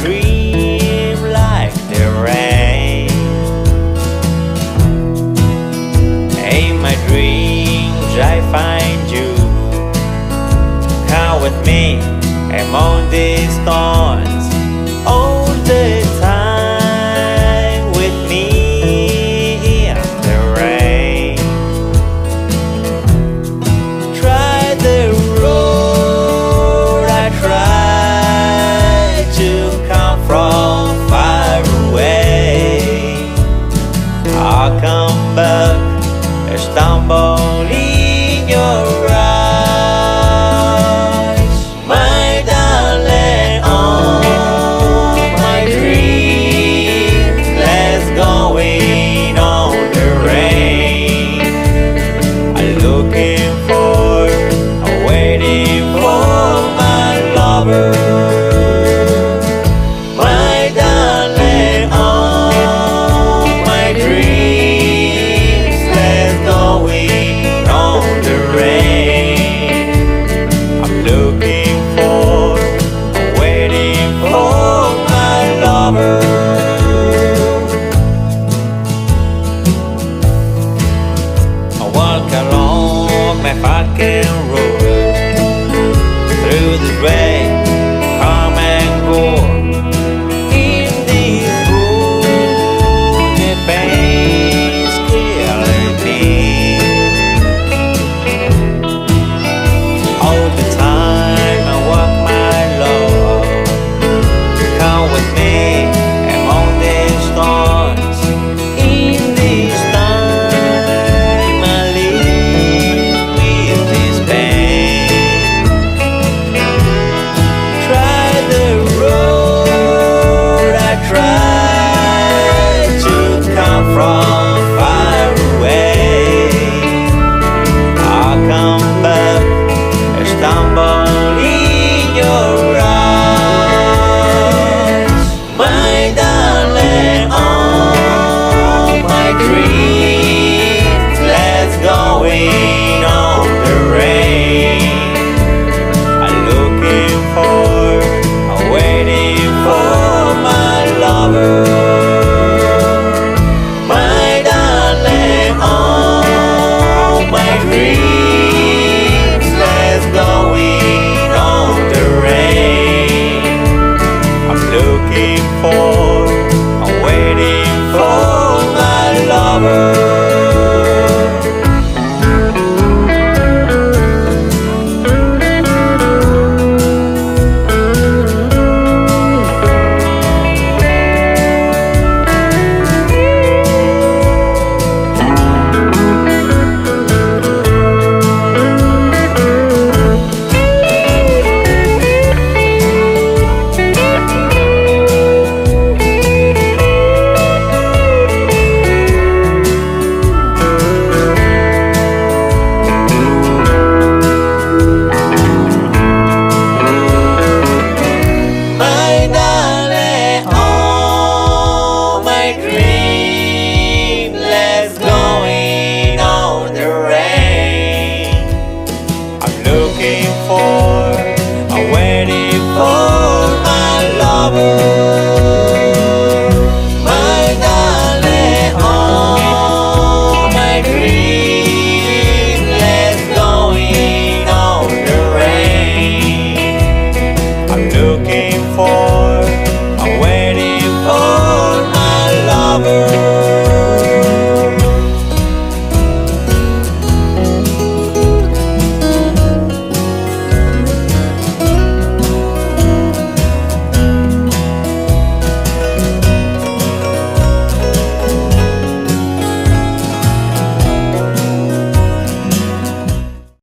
dream like the rain. In my dreams I find you. Come with me among these thorns all the time with me in the rain. Try the road I tried to come from far away. I'll come back and stumble in your fucking road through the rain, come and go. In this road, the pain's killing me. All the time I walk my love. Come with me among these thorns. In this time I live with this pain. Try the road I tried to come from far away. I'll come back and stumble in your eyes, my darling. Oh, my dreams, let's go in on the rain. I'm looking for, I'm waiting for my lover. My darling, oh, my dreams, let's go in on the rain. I'm looking for, I'm waiting for my lover. I'm waiting for my lover. My darling, oh, my dream, let's go in on the rain. I'm looking for